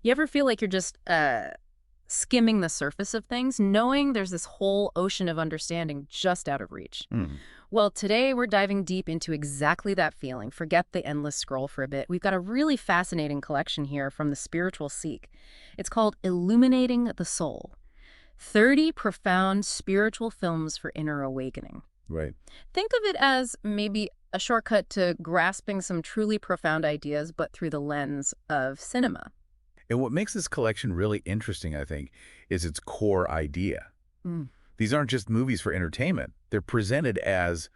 You ever feel like you're just skimming the surface of things, knowing there's this whole ocean of understanding just out of reach? Hmm. Well, today we're diving deep into exactly that feeling. Forget the endless scroll for a bit. We've got a really fascinating collection here from the Spiritual Seek. It's called Illuminating the Soul: 30 Profound Spiritual Films for Inner Awakening. Right. Think of it as maybe a shortcut to grasping some truly profound ideas, but through the lens of cinema. And what makes this collection really interesting, I think, is its core idea. These aren't just movies for entertainment. They're presented as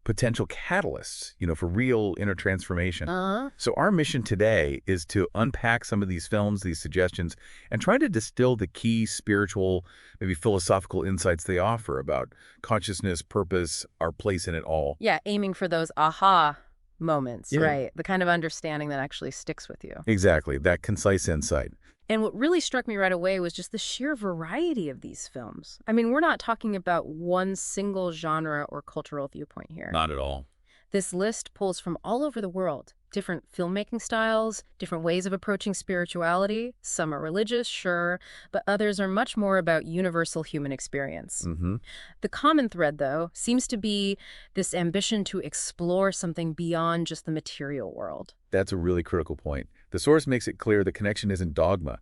potential catalysts, for real inner transformation. Uh-huh. So our mission today is to unpack some of these films, these suggestions, and try to distill the key spiritual, maybe philosophical insights they offer about consciousness, purpose, our place in it all. Yeah, aiming for those aha moments, Yeah. right? The kind of understanding that actually sticks with you. Exactly, that concise insight. And what really struck me right away was just the sheer variety of these films. I mean, we're not talking about one single genre or cultural viewpoint here. Not at all. This list pulls from all over the world, different filmmaking styles, different ways of approaching spirituality. Some are religious, sure, but others are much more about universal human experience. Hmm. The common thread, though, seems to be this ambition to explore something beyond just the material world. That's a really critical point. The source makes it clear the connection isn't dogma.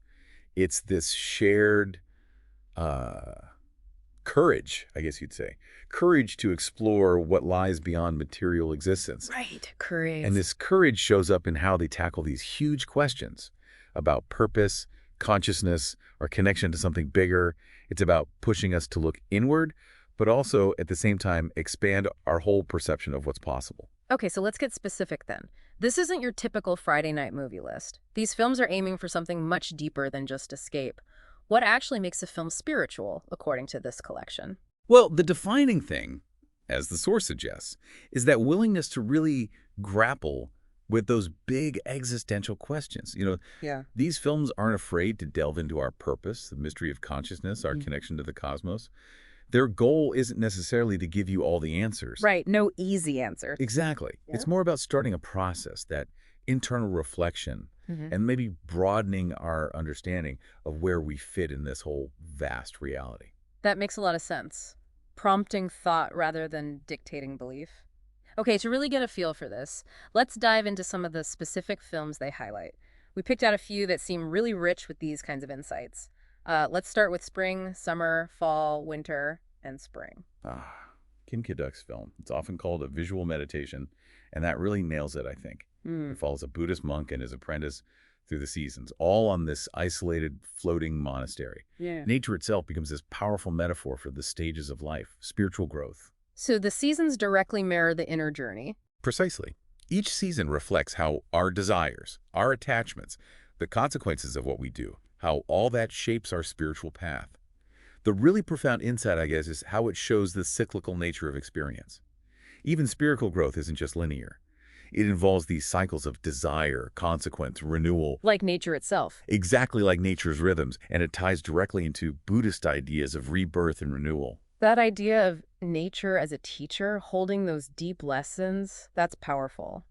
It's this shared uh, courage, I guess you'd say. Courage to explore what lies beyond material existence. Right, And courage. this courage shows up in how they tackle these huge questions about purpose, consciousness, our connection to something bigger. It's about pushing us to look inward, but also at the same time expand our whole perception of what's possible. Okay, so let's get specific then. This isn't your typical Friday night movie list. These films are aiming for something much deeper than just escape. What actually makes a film spiritual, according to this collection? Well, the defining thing, as the source suggests, is that willingness to really grapple with those big existential questions. Yeah. These films aren't afraid to delve into our purpose, the mystery of consciousness, our connection to the cosmos. Their goal isn't necessarily to give you all the answers. Right, no easy answer. Exactly. Yeah. It's more about starting a process, that internal reflection, Hmm. and maybe broadening our understanding of where we fit in this whole vast reality. That makes a lot of sense. Prompting thought rather than dictating belief. Okay, to really get a feel for this, let's dive into some of the specific films they highlight. We picked out a few that seem really rich with these kinds of insights. Let's start with spring, summer, fall, winter, and spring. Kim Ki-duk's film. It's often called a visual meditation, and that really nails it, I think. Hmm. It follows a Buddhist monk and his apprentice through the seasons, all on this isolated, floating monastery. Yeah. Nature itself becomes this powerful metaphor for the stages of life, spiritual growth. So the seasons directly mirror the inner journey. Precisely. Each season reflects how our desires, our attachments, the consequences of what we do, how all that shapes our spiritual path. The really profound insight, I guess, is how it shows the cyclical nature of experience. Even spiritual growth isn't just linear. It involves these cycles of desire, consequence, renewal, Like nature itself. exactly like nature's rhythms, and it ties directly into Buddhist ideas of rebirth and renewal. That idea of nature as a teacher, holding those deep lessons, that's powerful.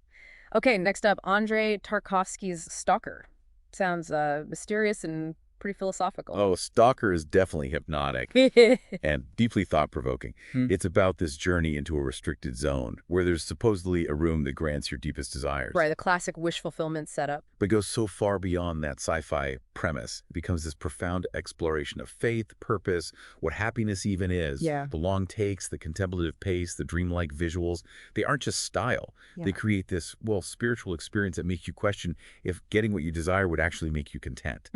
Okay, next up, Andrei Tarkovsky's Stalker. Sounds mysterious and pretty philosophical. Oh, Stalker is definitely hypnotic and deeply thought-provoking. It's about this journey into a restricted zone where there's supposedly a room that grants your deepest desires. Right, the classic wish fulfillment setup. But goes so far beyond that sci-fi premise. It becomes this profound exploration of faith, purpose, what happiness even is. Yeah. The long takes, the contemplative pace, the dreamlike visuals. They aren't just style. Yeah. They create this, spiritual experience that makes you question if getting what you desire would actually make you content.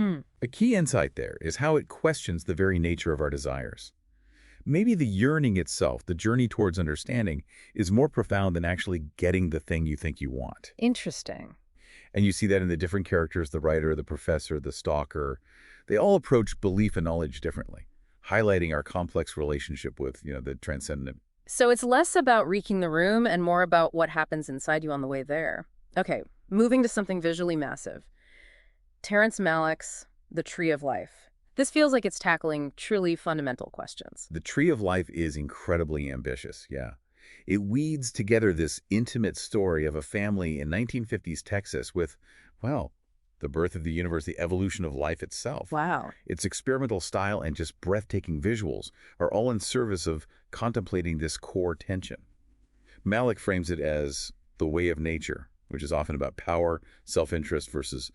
A key insight there is how it questions the very nature of our desires. Maybe the yearning itself, the journey towards understanding, is more profound than actually getting the thing you think you want. Interesting. And you see that in the different characters, the writer, the professor, the stalker. They all approach belief and knowledge differently, highlighting our complex relationship with, the transcendent. So it's less about reeking the room and more about what happens inside you on the way there. Okay, moving to something visually massive. Terrence Malick's The Tree of Life. This feels like it's tackling truly fundamental questions. The Tree of Life is incredibly ambitious, yeah. It weaves together this intimate story of a family in 1950s Texas with, the birth of the universe, the evolution of life itself. Wow. Its experimental style and just breathtaking visuals are all in service of contemplating this core tension. Malick frames it as the way of nature, which is often about power, self-interest versus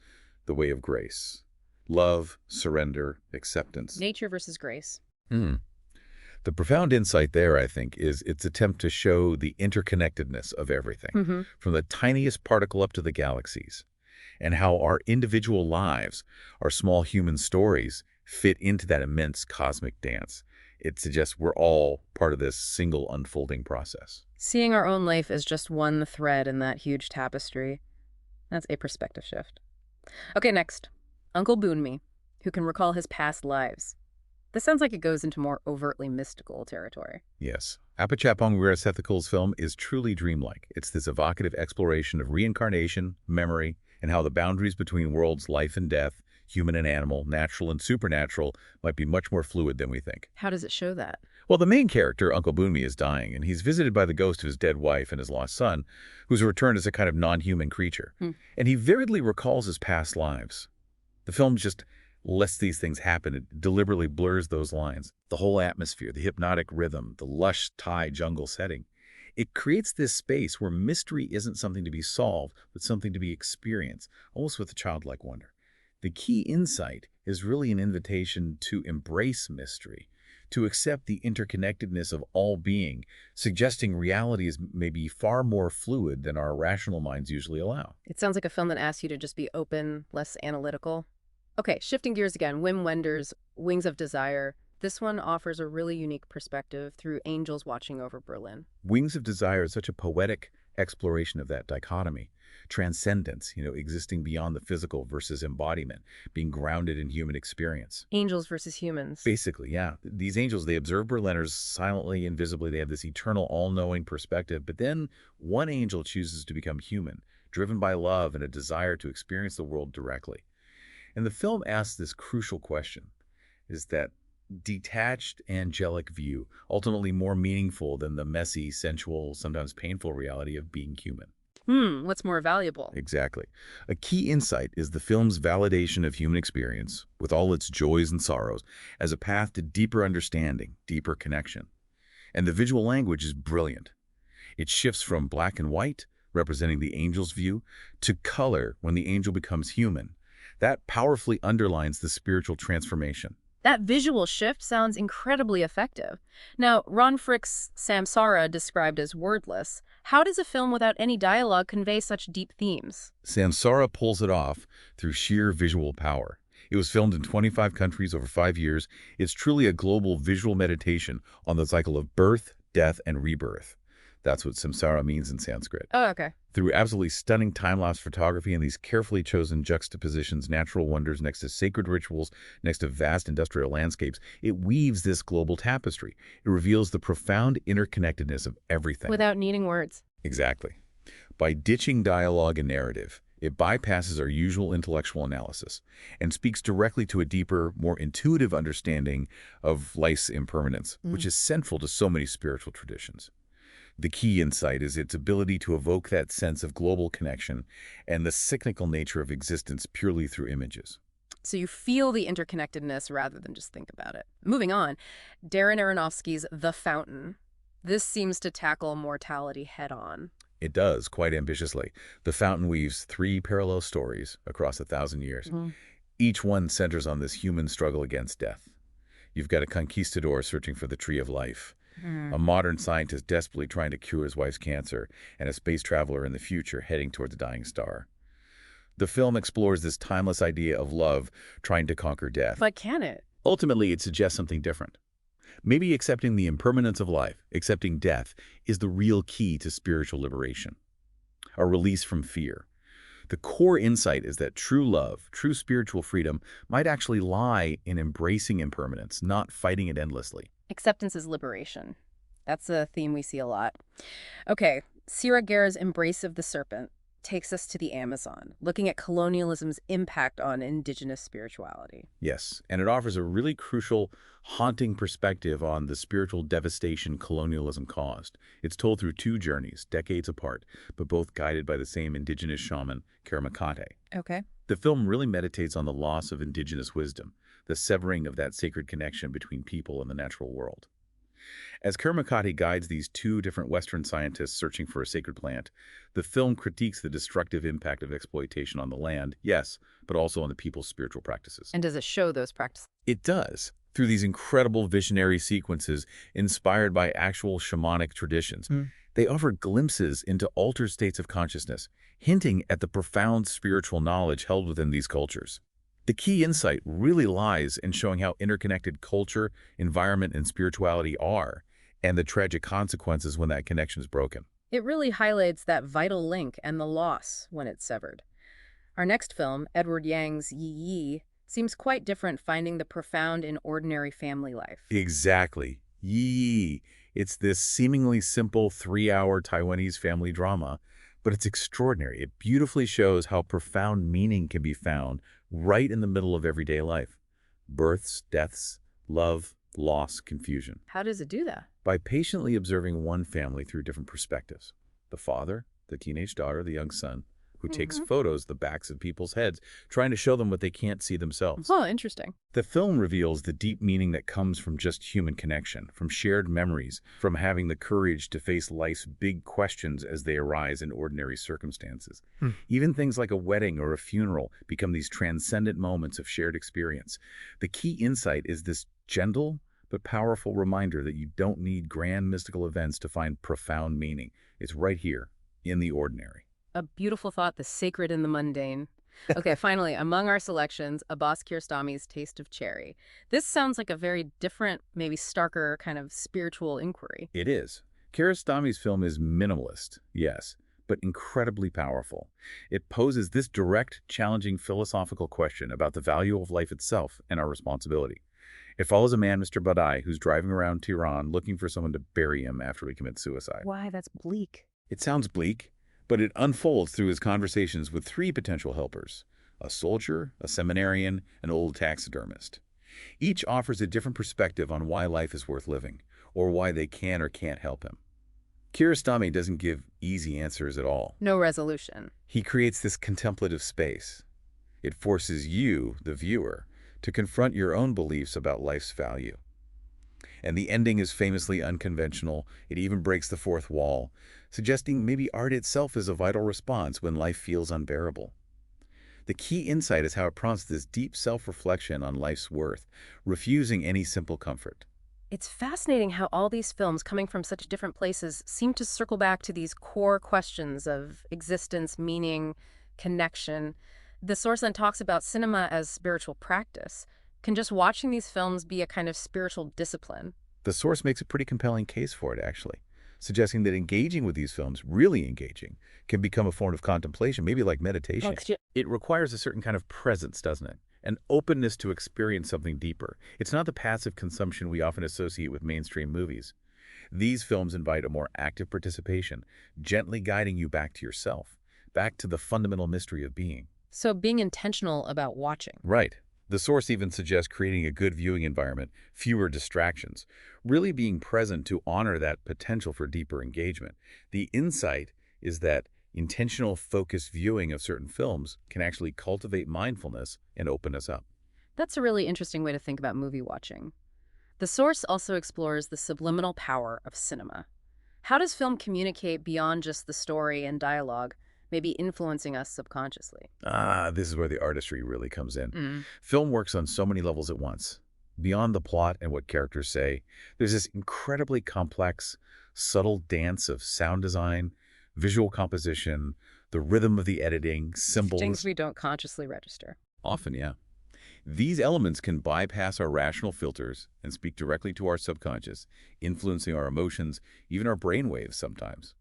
the way of grace. Love, surrender, acceptance. Nature versus grace. Hmm. The profound insight there, I think, is its attempt to show the interconnectedness of everything, Mm-hmm. from the tiniest particle up to the galaxies, and how our individual lives, our small human stories, fit into that immense cosmic dance. It suggests we're all part of this single unfolding process. Seeing our own life as just one thread in that huge tapestry. That's a perspective shift. Okay, next. Uncle Boonmi, who can recall his past lives. This sounds like it goes into more overtly mystical territory. Yes. Apichatpong Weerasethakul's film is truly dreamlike. It's this evocative exploration of reincarnation, memory, and how the boundaries between worlds life and death, human and animal, natural and supernatural, might be much more fluid than we think. How does it show that? Well, the main character, Uncle Boonmi, is dying, and he's visited by the ghost of his dead wife and his lost son, who's returned as a kind of non-human creature. And he vividly recalls his past lives. The film just lets these things happen. It deliberately blurs those lines. The whole atmosphere, the hypnotic rhythm, the lush Thai jungle setting. It creates this space where mystery isn't something to be solved, but something to be experienced, almost with a childlike wonder. The key insight is really an invitation to embrace mystery, to accept the interconnectedness of all being, suggesting reality is maybe far more fluid than our rational minds usually allow. It sounds like a film that asks you to just be open, less analytical. Okay, shifting gears again, Wim Wenders' Wings of Desire. This one offers a really unique perspective through angels watching over Berlin. Wings of Desire is such a poetic exploration of that dichotomy. Transcendence, existing beyond the physical versus embodiment, being grounded in human experience. Angels versus humans. Basically, yeah. These angels, they observe Berliners silently, invisibly. They have this eternal, all-knowing perspective. But then one angel chooses to become human, driven by love and a desire to experience the world directly. And the film asks this crucial question, is that detached angelic view ultimately more meaningful than the messy, sensual, sometimes painful reality of being human? What's more valuable? Exactly. A key insight is the film's validation of human experience, with all its joys and sorrows, as a path to deeper understanding, deeper connection. And the visual language is brilliant. It shifts from black and white, representing the angel's view, to color when the angel becomes human. That powerfully underlines the spiritual transformation. That visual shift sounds incredibly effective. Now, Ron Frick's Samsara, described as wordless, how does a film without any dialogue convey such deep themes? Samsara pulls it off through sheer visual power. It was filmed in 25 countries over 5 years. It's truly a global visual meditation on the cycle of birth, death, and rebirth. That's what samsara means in Sanskrit. Oh, okay. Through absolutely stunning time-lapse photography and these carefully chosen juxtapositions, natural wonders next to sacred rituals, next to vast industrial landscapes, it weaves this global tapestry. It reveals the profound interconnectedness of everything. Without needing words. Exactly. By ditching dialogue and narrative, it bypasses our usual intellectual analysis and speaks directly to a deeper, more intuitive understanding of life's impermanence, which is central to so many spiritual traditions. The key insight is its ability to evoke that sense of global connection and the cyclical nature of existence purely through images. So you feel the interconnectedness rather than just think about it. Moving on, Darren Aronofsky's The Fountain. This seems to tackle mortality head-on. It does, quite ambitiously. The Fountain weaves 3 parallel stories across 1,000 years. Each one centers on this human struggle against death. You've got a conquistador searching for the tree of life, a modern scientist desperately trying to cure his wife's cancer, and a space traveler in the future heading towards a dying star. The film explores this timeless idea of love trying to conquer death. But can it? Ultimately, it suggests something different. Maybe accepting the impermanence of life, accepting death, is the real key to spiritual liberation, a release from fear. The core insight is that true love, true spiritual freedom, might actually lie in embracing impermanence, not fighting it endlessly. Acceptance is liberation. That's a theme we see a lot. Okay, Sira Guerra's Embrace of the Serpent takes us to the Amazon, looking at colonialism's impact on indigenous spirituality. Yes, and it offers a really crucial, haunting perspective on the spiritual devastation colonialism caused. It's told through 2 journeys, decades apart, but both guided by the same indigenous shaman, Karamakate. Okay. The film really meditates on the loss of indigenous wisdom, the severing of that sacred connection between people and the natural world. As Kermakati guides these two different Western scientists searching for a sacred plant, the film critiques the destructive impact of exploitation on the land, yes, but also on the people's spiritual practices. And does it show those practices? It does, through these incredible visionary sequences inspired by actual shamanic traditions. They offer glimpses into altered states of consciousness, hinting at the profound spiritual knowledge held within these cultures. The key insight really lies in showing how interconnected culture, environment, and spirituality are, and the tragic consequences when that connection is broken. It really highlights that vital link and the loss when it's severed. Our next film, Edward Yang's Yi Yi, seems quite different, finding the profound in ordinary family life. Exactly. Yee. It's this seemingly simple 3-hour Taiwanese family drama, but it's extraordinary. It beautifully shows how profound meaning can be found right in the middle of everyday life. Births, deaths, love, loss, confusion. How does it do that? By patiently observing one family through different perspectives. The father, the teenage daughter, the young son, who takes photos of the backs of people's heads, trying to show them what they can't see themselves. Oh, interesting. The film reveals the deep meaning that comes from just human connection, from shared memories, from having the courage to face life's big questions as they arise in ordinary circumstances. Even things like a wedding or a funeral become these transcendent moments of shared experience. The key insight is this gentle but powerful reminder that you don't need grand mystical events to find profound meaning. It's right here, in the ordinary. A beautiful thought, the sacred in the mundane. Okay, finally, among our selections, Abbas Kiarostami's Taste of Cherry. This sounds like a very different, maybe starker kind of spiritual inquiry. It is. Kiarostami's film is minimalist, yes, but incredibly powerful. It poses this direct, challenging philosophical question about the value of life itself and our responsibility. It follows a man, Mr. Badai, who's driving around Tehran looking for someone to bury him after he commits suicide. Why, that's bleak. It sounds bleak, but it unfolds through his conversations with 3 potential helpers: a soldier, a seminarian, an old taxidermist. Each offers a different perspective on why life is worth living, or why they can or can't help him. Kiarostami doesn't give easy answers at all. No resolution. He creates this contemplative space. It forces you, the viewer, to confront your own beliefs about life's value. And the ending is famously unconventional. It even breaks the fourth wall, suggesting maybe art itself is a vital response when life feels unbearable. The key insight is how it prompts this deep self-reflection on life's worth, refusing any simple comfort. It's fascinating how all these films, coming from such different places, seem to circle back to these core questions of existence, meaning, connection. The source then talks about cinema as spiritual practice. Can just watching these films be a kind of spiritual discipline? The source makes a pretty compelling case for it, actually, suggesting that engaging with these films, really engaging, can become a form of contemplation, maybe like meditation. It requires a certain kind of presence, doesn't it? An openness to experience something deeper. It's not the passive consumption we often associate with mainstream movies. These films invite a more active participation, gently guiding you back to yourself, back to the fundamental mystery of being. So being intentional about watching. Right. The source even suggests creating a good viewing environment, fewer distractions, really being present to honor that potential for deeper engagement. The insight is that intentional, focused viewing of certain films can actually cultivate mindfulness and open us up. That's a really interesting way to think about movie watching. The source also explores the subliminal power of cinema. How does film communicate beyond just the story and dialogue, maybe influencing us subconsciously? This is where the artistry really comes in. Film works on so many levels at once. Beyond the plot and what characters say, there's this incredibly complex, subtle dance of sound design, visual composition, the rhythm of the editing, symbols. Things we don't consciously register. Often, yeah. These elements can bypass our rational filters and speak directly to our subconscious, influencing our emotions, even our brainwaves sometimes.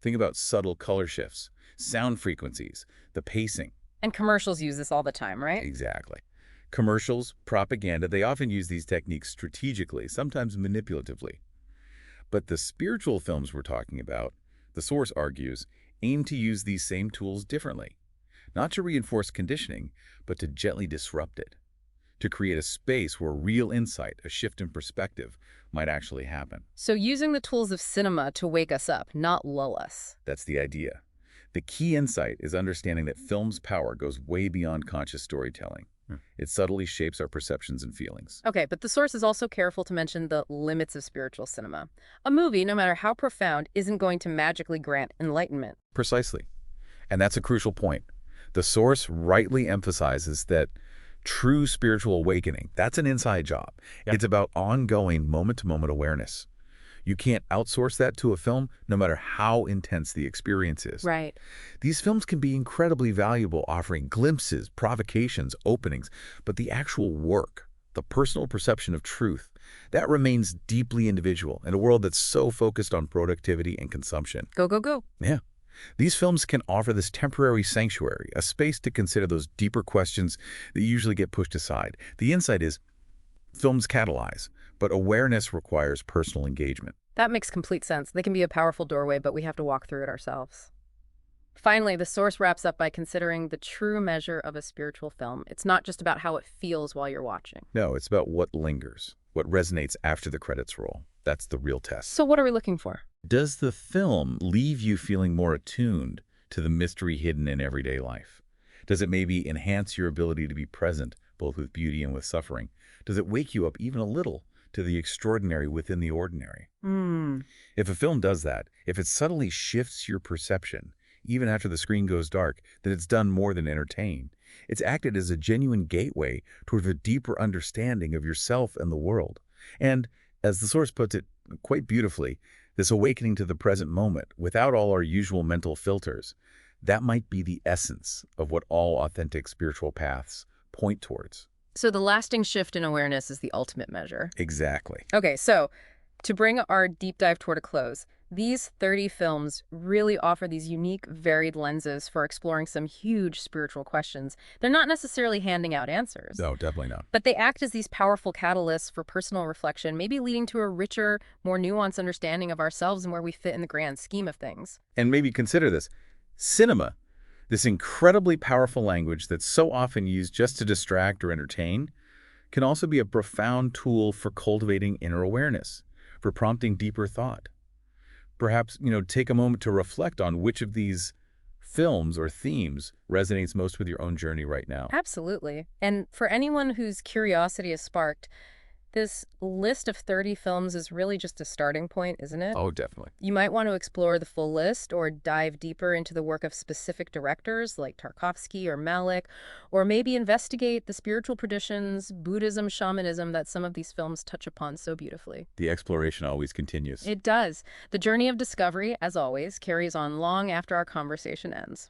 Think about subtle color shifts, sound frequencies, the pacing. And commercials use this all the time, right? Exactly. Commercials, propaganda, they often use these techniques strategically, sometimes manipulatively. But the spiritual films we're talking about, the source argues, aim to use these same tools differently. Not to reinforce conditioning, but to gently disrupt it. To create a space where real insight, a shift in perspective, might actually happen. So using the tools of cinema to wake us up, not lull us. That's the idea. The key insight is understanding that film's power goes way beyond conscious storytelling. It subtly shapes our perceptions and feelings. Okay, but the source is also careful to mention the limits of spiritual cinema. A movie, no matter how profound, isn't going to magically grant enlightenment. Precisely. And that's a crucial point. The source rightly emphasizes that true spiritual awakening, that's an inside job. Yep. It's about ongoing moment-to-moment awareness. You can't outsource that to a film, no matter how intense the experience is. Right. These films can be incredibly valuable, offering glimpses, provocations, openings, but the actual work, the personal perception of truth, that remains deeply individual in a world that's so focused on productivity and consumption. Go, go, go. Yeah. These films can offer this temporary sanctuary, a space to consider those deeper questions that usually get pushed aside. The insight is, films catalyze, but awareness requires personal engagement. That makes complete sense. They can be a powerful doorway, but we have to walk through it ourselves. Finally, the source wraps up by considering the true measure of a spiritual film. It's not just about how it feels while you're watching. No, it's about what lingers, what resonates after the credits roll. That's the real test. So what are we looking for? Does the film leave you feeling more attuned to the mystery hidden in everyday life? Does it maybe enhance your ability to be present, both with beauty and with suffering? Does it wake you up even a little to the extraordinary within the ordinary? If a film does that, if it subtly shifts your perception, even after the screen goes dark, then it's done more than entertain. It's acted as a genuine gateway toward a deeper understanding of yourself and the world. And, as the source puts it quite beautifully, this awakening to the present moment, without all our usual mental filters, that might be the essence of what all authentic spiritual paths point towards. So the lasting shift in awareness is the ultimate measure. Exactly. Okay, so to bring our deep dive toward a close, these 30 films really offer these unique, varied lenses for exploring some huge spiritual questions. They're not necessarily handing out answers. No, definitely not. But they act as these powerful catalysts for personal reflection, maybe leading to a richer, more nuanced understanding of ourselves and where we fit in the grand scheme of things. And maybe consider this. Cinema, this incredibly powerful language that's so often used just to distract or entertain, can also be a profound tool for cultivating inner awareness, for prompting deeper thought. Perhaps, take a moment to reflect on which of these films or themes resonates most with your own journey right now. Absolutely. And for anyone whose curiosity is sparked, this list of 30 films is really just a starting point, isn't it? Oh, definitely. You might want to explore the full list or dive deeper into the work of specific directors like Tarkovsky or Malick, or maybe investigate the spiritual traditions, Buddhism, shamanism that some of these films touch upon so beautifully. The exploration always continues. It does. The journey of discovery, as always, carries on long after our conversation ends.